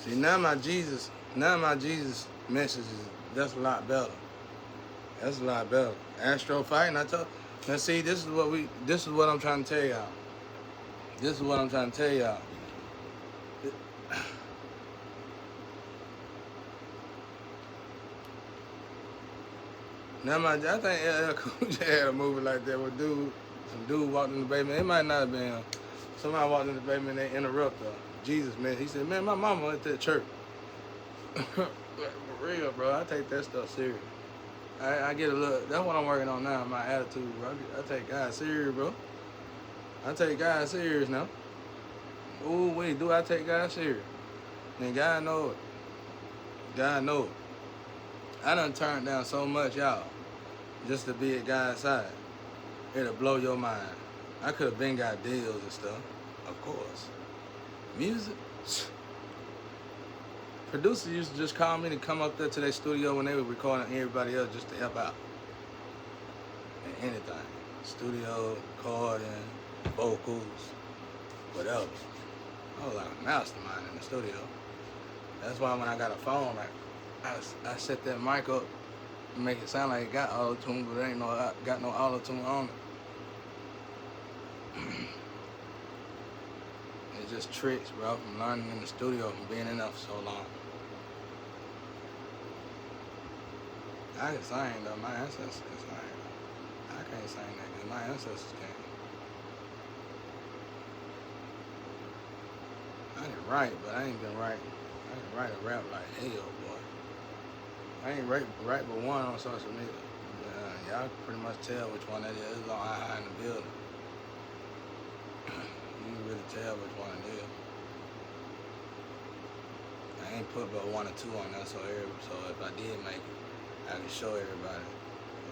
See, now my Jesus message is, that's a lot better. That's a lot better. Astro fighting, I told. Now see, this is what I'm trying to tell y'all. This is what I'm trying to tell y'all. Now I think LL Cool J had a movie like that where some dude walked in the basement. It might not have been him. Somebody walked in the basement and they interrupt her. Jesus, man. He said, man, my mama went to the church. For real, bro. I take that stuff serious. I get a look. That's what I'm working on now, my attitude, bro. I take God serious, bro. I take God serious now. Ooh, wait, do I take God serious? And God know it. God know it. I done turned down so much, y'all, just to be at God's side. It'll blow your mind. I could have been got deals and stuff, of course. Music. Producers used to just call me to come up there to their studio when they were recording everybody else just to help out. And anything. Studio, recording, vocals, whatever. I was like a mastermind in the studio. That's why when I got a phone, like, I set that mic up and make it sound like it got auto-tune, but it ain't got no auto-tune on it. It's just tricks, bro, from learning in the studio, from being in there for so long. I can sing, though. My ancestors can sing. I can't sing that good. My ancestors can. I can write, but I ain't been writing. I can write a rap like hell, boy. I ain't write but one on social media. Y'all can pretty much tell which one that is. It's on High in the building. You can really tell which one it is. I ain't put but one or two on there, so if I did make it, I can show everybody.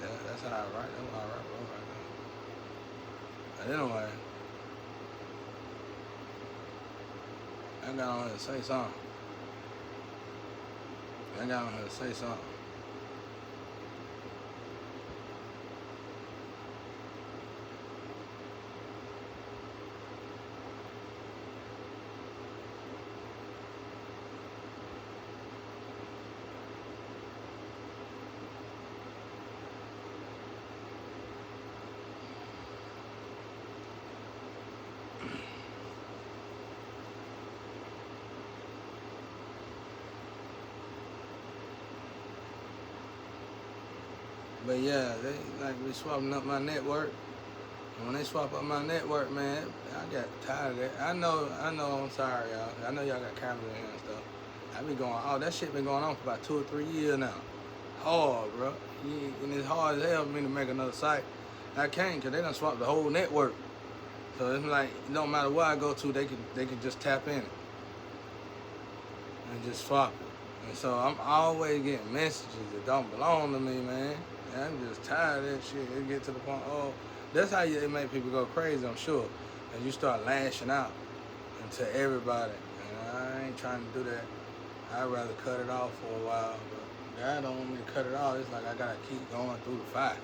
Yeah, that's how I write. That's how I write, bro, right now. But anyway, I got on here to say something. I got on here to say something. But yeah, they like we swapping up my network. And when they swap up my network, man, I got tired of that. I know, I'm sorry, y'all. I know y'all got cameras in here and stuff. I be going, that shit been going on for about 2 or 3 years now. Hard, bro. And it's hard as hell for me to make another site. I can't, because they done swapped the whole network. So it's like, it don't matter where I go to, they can just tap in it. And just swap it. And so I'm always getting messages that don't belong to me, man. And I'm just tired of that shit. It get to the point, that's how it make people go crazy, I'm sure. And you start lashing out to everybody. And I ain't trying to do that. I'd rather cut it off for a while. But God don't want me to cut it off. It's like I gotta keep going through the fight.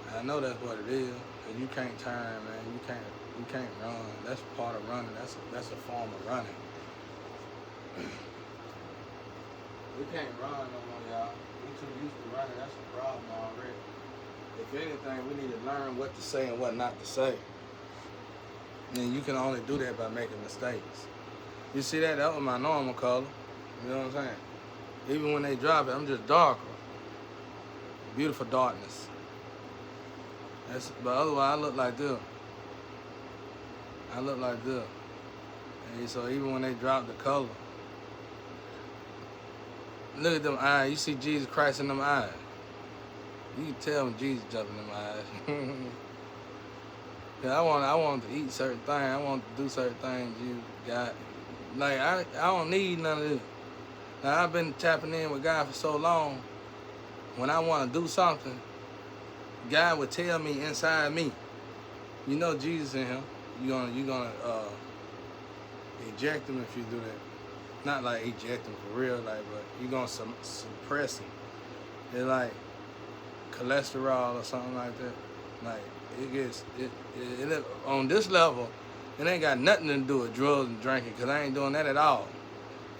And I know that's what it is. Cause you can't turn, man. You can't run. That's part of running. That's a form of running. We can't run no more, y'all. We too used to running. That's a problem already. If anything, we need to learn what to say and what not to say. And you can only do that by making mistakes. You see that? That was my normal color. You know what I'm saying? Even when they drop it, I'm just darker. Beautiful darkness. But otherwise, I look like this. I look like this. And so even when they drop the color, look at them eyes. You see Jesus Christ in them eyes. You can tell when Jesus jumping in them eyes. Cause I want to eat certain things. I want to do certain things you got. Like, I don't need none of this. Now, I've been tapping in with God for so long. When I want to do something, God would tell me inside me, you know Jesus in him. You're gonna eject him if you do that. Not like eject him for real, like, but you're gonna suppress him. It's like cholesterol or something like that. Like, on this level, it ain't got nothing to do with drugs and drinking, because I ain't doing that at all.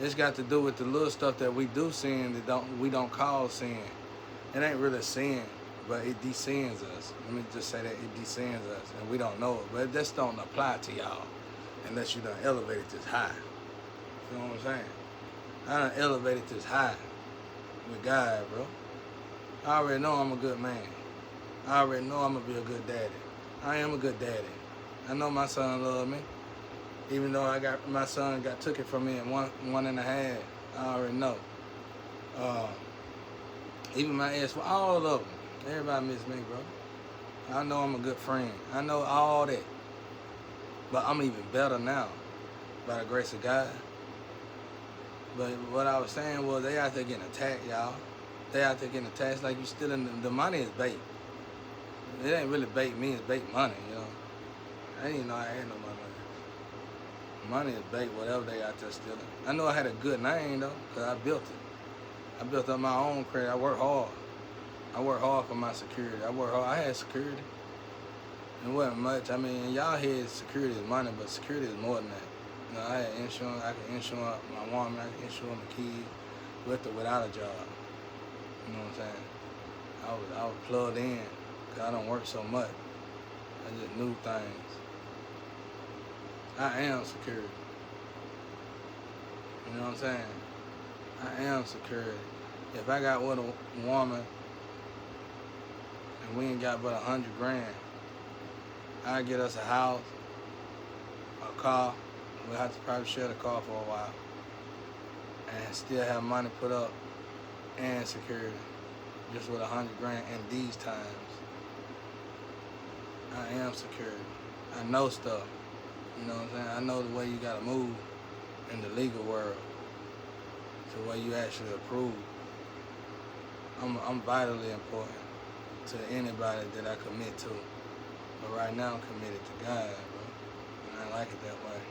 It's got to do with the little stuff that we do sin that we don't call sin. It ain't really sin, but it descends us. Let me just say that it descends us, and we don't know it. But this don't apply to y'all unless you done elevated this high. You know what I'm saying? I done elevated this high with God, bro. I already know I'm a good man. I already know I'm gonna be a good daddy. I am a good daddy. I know my son love me. Even though my son got took it from me in one and a half. I already know. Even my ex, all of them. Everybody miss me, bro. I know I'm a good friend. I know all that. But I'm even better now, by the grace of God. But what I was saying was they out there getting attacked, y'all. They out there getting attacked. It's like you stealing the money is bait. It ain't really bait me, it's bait money, you know. I didn't even know I had no money. Money is bait, whatever they out there stealing. I know I had a good name though, because I built it. I built up my own credit. I worked hard. I worked hard for my security. I worked hard. I had security. It wasn't much. I mean, y'all hear security is money, but security is more than that. You know, I had insurance. I could insure my woman. I could insure my kids with or without a job. You know what I'm saying? I was plugged in because I don't work so much. I just knew things. I am security. You know what I'm saying? I am security. If I got with a woman and we ain't got but $100 grand, I get us a house, a car. We'll have to probably share the car for a while and still have money put up and security just with $100 grand in these times. I am security. I know stuff. You know what I'm saying? I know the way you gotta move in the legal world to where you actually approve. I'm vitally important to anybody that I commit to. But right now I'm committed to God, bro. And I like it that way.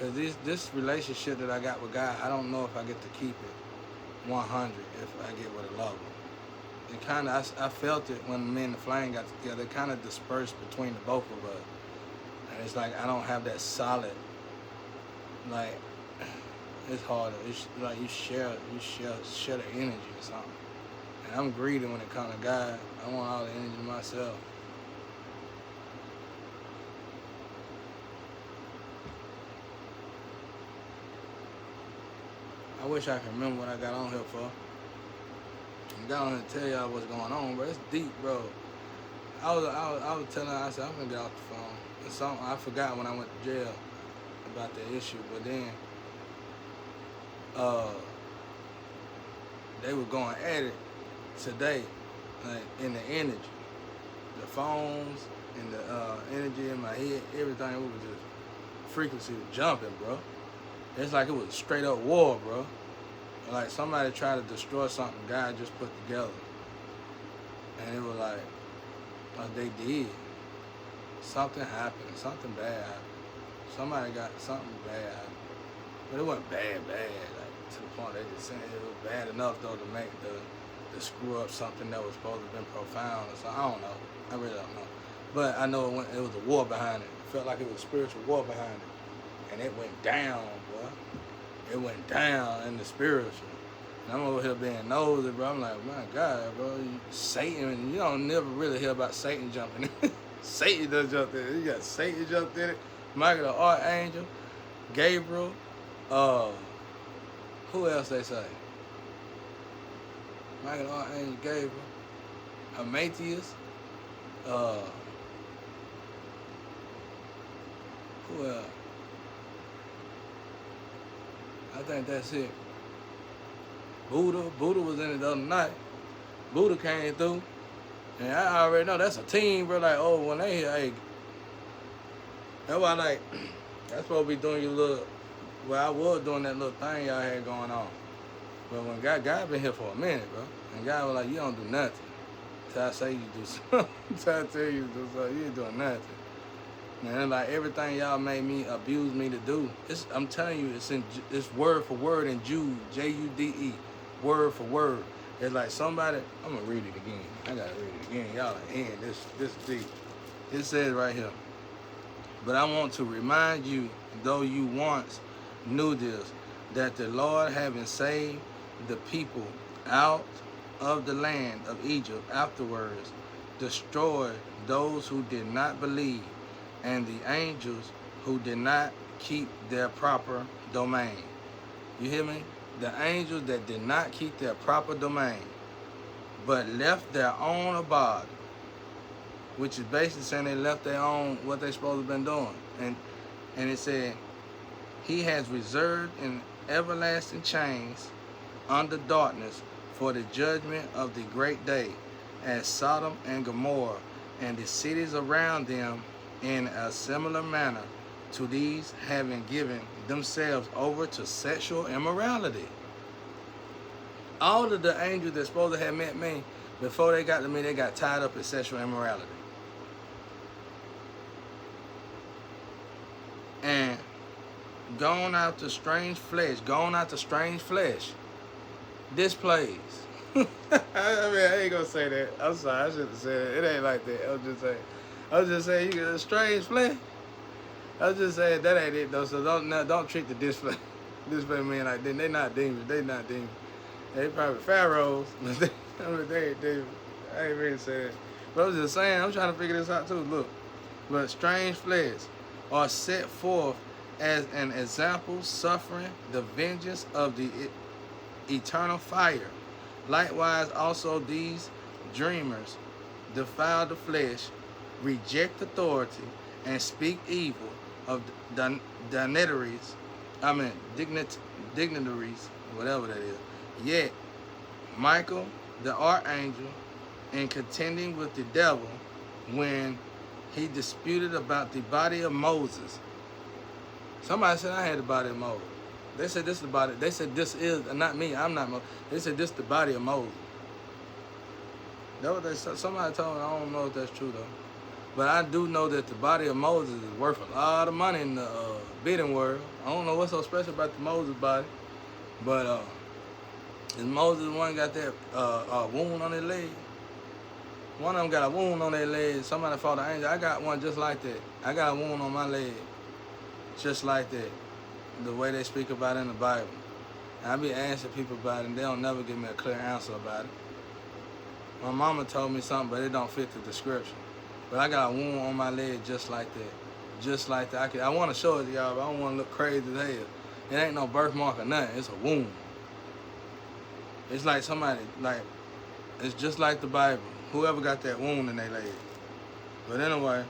Cause this relationship that I got with God, I don't know if I get to keep it 100 if I get with a lover. It kinda, I felt it when me and the Flame got together. It kinda dispersed between the both of us. And it's like I don't have that solid, like, it's harder. It's like you share the energy or something. And I'm greedy when it comes to God. I want all the energy myself. I wish I could remember what I got on here for. I got on here to tell y'all what's going on, bro. It's deep, bro. I was telling her, I said, I'm gonna get off the phone. And something I forgot when I went to jail about the issue, but then they were going at it today, like in the energy. The phones and the energy in my head, everything, it was just frequency was jumping, bro. It's like it was straight up war, bro. Like somebody tried to destroy something God just put together. And it was like they did. Something happened. Something bad happened. Somebody got something bad happened. But it wasn't bad, like to the point they just saying it was bad enough though to make the screw up something that was supposed to have been profound or something. I don't know. I really don't know. But I know it was a war behind it. It felt like it was a spiritual war behind it. And it went down, boy. It went down in the spiritual. And I'm over here being nosy, bro. I'm like, my God, bro, Satan, you don't never really hear about Satan jumping in. Satan does jump in it. You got Satan jumped in it, Michael the Archangel, Gabriel, who else they say? Michael the Archangel, Gabriel, Amadeus, who else? I think that's it. Buddha was in it the other night. Buddha came through. And I already know that's a team, bro. Like, oh, when they here, hey, that's why, like, that's supposed to be doing your little, well, I was doing that little thing y'all had going on. But when God been here for a minute, bro. And God was like, you don't do nothing. Till I say you do something. Till I tell you to do something, you ain't doing nothing. Man, like everything y'all made me, abuse me to do, I'm telling you, it's word for word in Jude, Jude, word for word. It's like somebody, I'm gonna read it again. I gotta read it again. Y'all are in this deep. It says right here, but I want to remind you, though you once knew this, that the Lord, having saved the people out of the land of Egypt, afterwards destroyed those who did not believe, and the angels who did not keep their proper domain. You hear me? The angels that did not keep their proper domain, but left their own abode, which is basically saying they left their own, what they supposed to have been doing. And it said, he has reserved in everlasting chains under darkness for the judgment of the great day, as Sodom and Gomorrah and the cities around them, in a similar manner to these, having given themselves over to sexual immorality. All of the angels that supposed to have met me, before they got to me, they got tied up in sexual immorality. And gone out to strange flesh, displays. I mean, I ain't gonna say that. I'm sorry, I shouldn't have said it. It ain't like that. I was just saying, you got a strange flesh. I was just saying that ain't it though. So don't treat the display men like that. They not demons. They probably pharaohs, but they I ain't really say that. But I was just saying, I'm trying to figure this out too. Look, but strange flesh are set forth as an example, suffering the vengeance of the eternal fire. Likewise also these dreamers defile the flesh, reject authority, and speak evil of dignitaries, whatever that is. Yet Michael, the archangel, in contending with the devil when he disputed about the body of Moses. Somebody said I had the body of Moses. They said this is the body. They said this is, not me, I'm not Moses. They said this is the body of Moses. That what they said. Somebody told me, I don't know if that's true though. But I do know that the body of Moses is worth a lot of money in the bidding world. I don't know what's so special about the Moses body. But is Moses the one got that wound on their leg? One of them got a wound on their leg. Somebody fought an angel. I got one just like that. I got a wound on my leg just like that. The way they speak about it in the Bible. And I be asking people about it, and they don't never give me a clear answer about it. My mama told me something, but it don't fit the description. But I got a wound on my leg just like that. Just like that. I want to show it to y'all, but I don't want to look crazy as hell. It ain't no birthmark or nothing. It's a wound. It's like somebody, it's just like the Bible. Whoever got that wound in their leg. But anyway,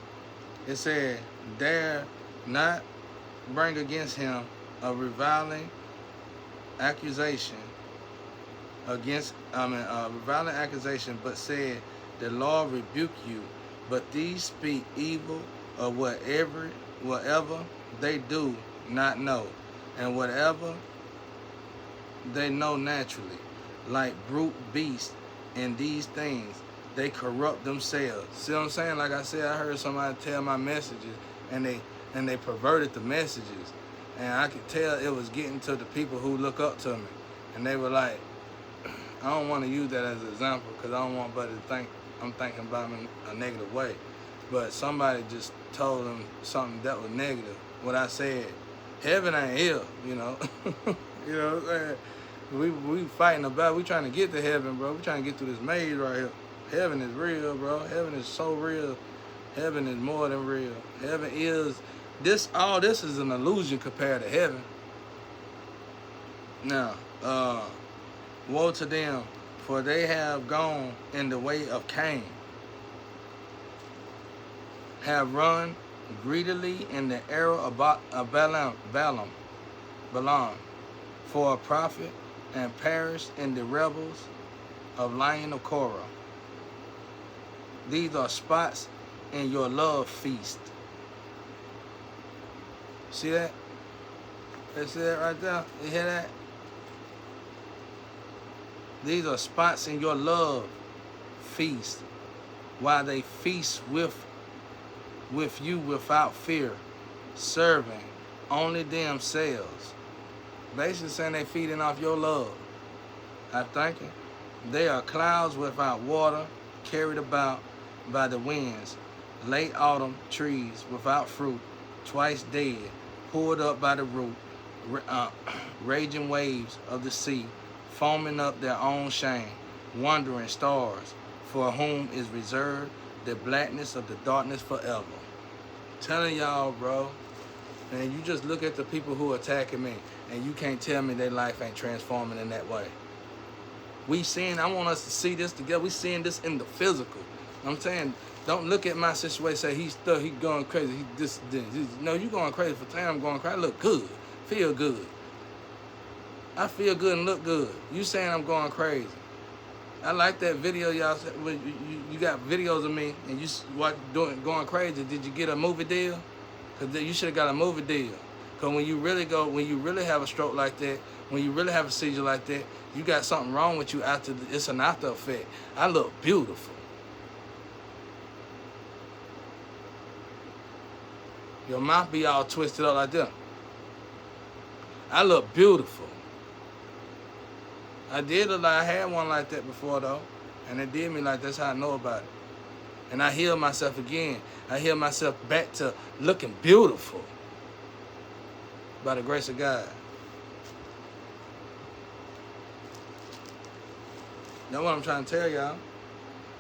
it said, dare not bring against him a reviling accusation but said, the Lord rebuke you. But these speak evil of whatever they do not know, and whatever they know naturally, like brute beasts in these things, they corrupt themselves. See what I'm saying? Like I said, I heard somebody tell my messages, and they perverted the messages, and I could tell it was getting to the people who look up to me, and they were like, I don't want to use that as an example because I don't want anybody to think I'm thinking about them in a negative way. But somebody just told them something that was negative. What I said, heaven ain't here, you know. You know what I'm saying? We fighting about, we trying to get to heaven, bro. We trying to get through this maze right here. Heaven is real, bro. Heaven is so real. Heaven is more than real. Heaven is, all this is an illusion compared to heaven. Now, woe to them, for they have gone in the way of Cain, have run greedily in the error of Balaam, for a prophet, and perished in the rebels of Lion of Korah. These are spots in your love feast. See that? You see that right there? You hear that? These are spots in your love feast, while they feast with you without fear, serving only themselves. Basically saying they feeding off your love. I'm thinking they are clouds without water, carried about by the winds, late autumn trees without fruit, twice dead, pulled up by the root, raging waves of the sea, foaming up their own shame, wandering stars, for whom is reserved the blackness of the darkness forever. Telling y'all, bro, and you just look at the people who are attacking me, and you can't tell me their life ain't transforming in that way. I want us to see this together. We seeing this in the physical. I'm saying, don't look at my situation, say he's stuck, he going crazy, he this. No, you going crazy for time, I'm going crazy. I look good, feel good. I feel good and look good. You saying I'm going crazy. I like that video y'all said. You got videos of me and you going crazy. Did you get a movie deal? Because you should have got a movie deal. Because when you really have a stroke like that, when you really have a seizure like that, you got something wrong with you it's an after effect. I look beautiful. Your mouth be all twisted up like that. I look beautiful. I had one like that before though, and it did me like that's how I know about it. And I healed myself again. I healed myself back to looking beautiful by the grace of God. That's what I'm trying to tell y'all.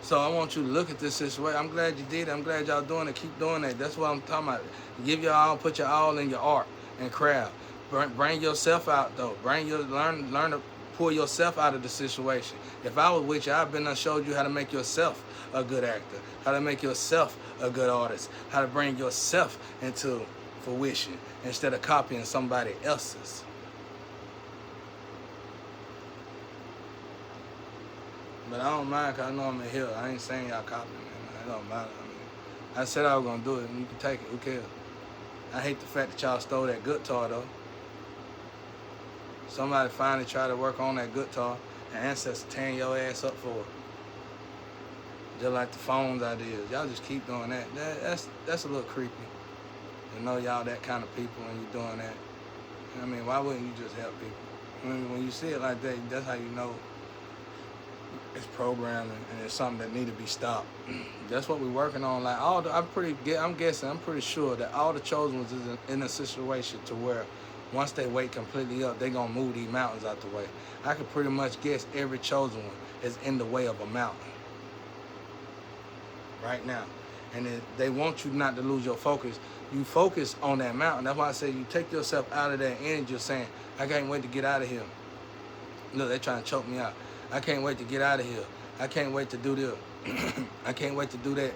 So I want you to look at this situation. I'm glad you did it. I'm glad y'all doing it. Keep doing that. That's what I'm talking about. Give your all, put your all in your art and craft. Bring yourself out though. Learn to pull yourself out of the situation. If I was with you, I've been and showed you how to make yourself a good actor, how to make yourself a good artist, how to bring yourself into fruition instead of copying somebody else's. But I don't mind because I know I'm in here. I ain't saying y'all copying me. It don't matter. I said I was going to do it and you can take it. Who cares? I hate the fact that y'all stole that guitar though. Somebody finally tried to work on that guitar and Ancestor tearing your ass up for it. Just like the phones ideas. Y'all just keep doing that. That's a little creepy. To know y'all that kind of people and you doing that. I mean, why wouldn't you just help people? I mean, when you see it like that, that's how you know it's programming and it's something that need to be stopped. That's what we're working on. Like I'm pretty sure that all the chosen ones is in a situation to where once they wake completely up, they're gonna move these mountains out the way. I could pretty much guess every chosen one is in the way of a mountain right now. And they want you not to lose your focus. You focus on that mountain. That's why I say you take yourself out of that energy of saying, I can't wait to get out of here. Look, they're trying to choke me out. I can't wait to get out of here. I can't wait to do this. I can't wait to do that.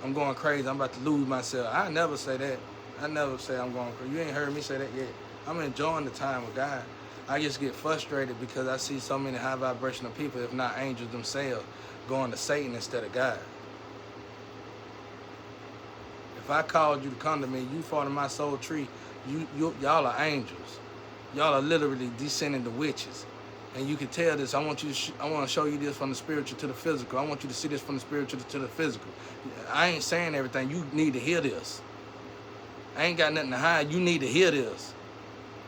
I'm going crazy. I'm about to lose myself. I never say that. I never say I'm going crazy. You ain't heard me say that yet. I'm enjoying the time with God. I just get frustrated because I see so many high vibrational people, if not angels themselves, going to Satan instead of God. If I called you to come to me, you fall in my soul tree, y'all are angels. Y'all are literally descending to witches. And you can tell this. I want to show you this from the spiritual to the physical. I want you to see this from the spiritual to the physical. I ain't saying everything. You need to hear this. I ain't got nothing to hide. You need to hear this.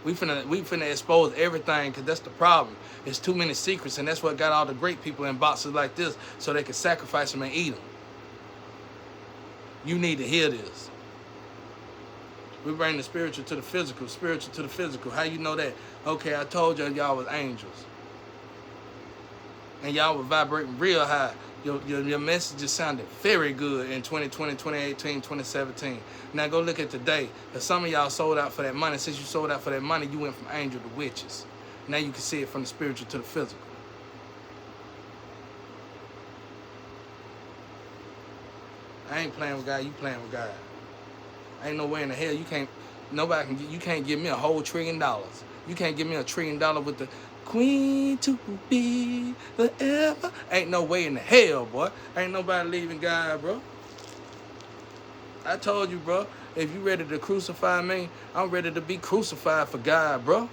We finna expose everything because that's the problem. It's too many secrets, and that's what got all the great people in boxes like this so they can sacrifice them and eat them. You need to hear this. We bring the spiritual to the physical, spiritual to the physical. How you know that? Okay, I told y'all was angels. And y'all were vibrating real high. Your messages sounded very good in 2020, 2018, 2017. Now go look at today. Because some of y'all sold out for that money. Since you sold out for that money, you went from angel to witches. Now you can see it from the spiritual to the physical. I ain't playing with God, you playing with God. Ain't no way in the hell you can't give me a whole $1 trillion. You can't give me $1 trillion with the queen to be forever. Ain't no way in the hell, boy. Ain't nobody leaving God, bro. I told you, bro, if you ready to crucify me, I'm ready to be crucified for God, bro.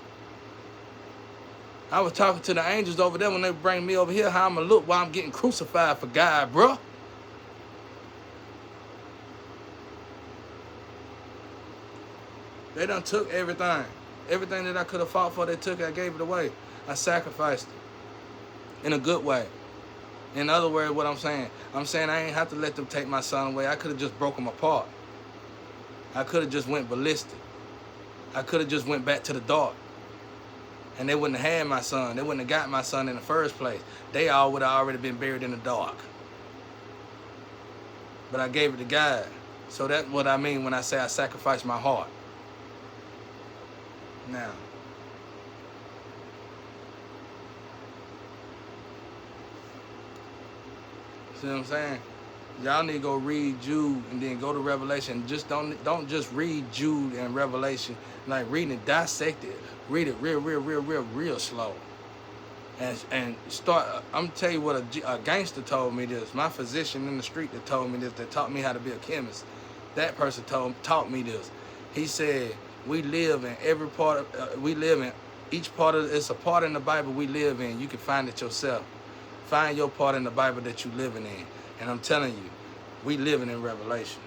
I was talking to the angels over there when they bring me over here, how I'm going to look while I'm getting crucified for God, bro. They done took everything. Everything that I could have fought for, they took it. I gave it away. I sacrificed it in a good way. In other words, what I'm saying I ain't have to let them take my son away. I could have just broke him apart. I could have just went ballistic. I could have just went back to the dark. And they wouldn't have had my son. They wouldn't have got my son in the first place. They all would have already been buried in the dark. But I gave it to God. So that's what I mean when I say I sacrificed my heart. Now, see what I'm saying? Y'all need to go read Jude and then go to Revelation. Just don't just read Jude and Revelation like reading it, dissect it, read it real slow, and start. I'm gonna tell you what a gangster told me this. My physician in the street that told me this, that taught me how to be a chemist. That person taught me this. He said we live in every part of we live in each part of it's a part in the Bible we live in. You can find it yourself. Find your part in the Bible that you living in. And I'm telling you, we living in Revelation.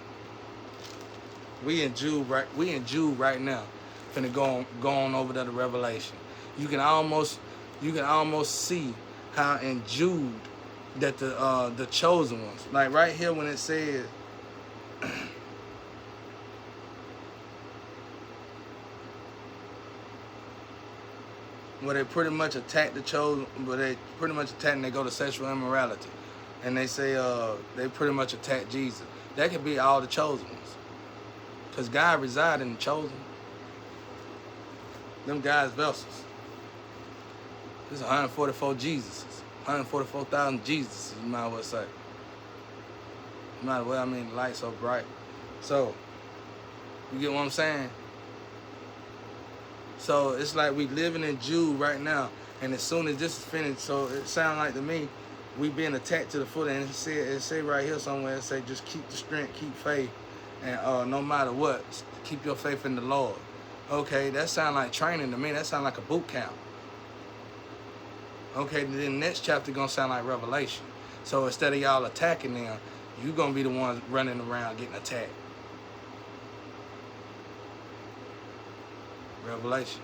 We in Jude right now. Finna go on over to the Revelation. You can almost see how in Jude that the chosen ones, like right here when it says where they pretty much attack the chosen, where they pretty much attack and they go to sexual immorality. And they say they pretty much attack Jesus. That could be all the chosen ones. Because God resides in the chosen. Them guys' vessels. There's 144 Jesuses. 144,000 Jesuses, you might as well say. You might as well, I mean, the light's so bright. So, you get what I'm saying? So, it's like we living in Jude right now. And as soon as this is finished, so it sounds like to me, we being attacked to the foot, and it say right here somewhere, it say just keep the strength, keep faith, and no matter what, keep your faith in the Lord. Okay, that sound like training to me. That sound like a boot camp. Okay, then the next chapter gonna sound like Revelation. So instead of y'all attacking them, you gonna be the ones running around getting attacked. Revelation.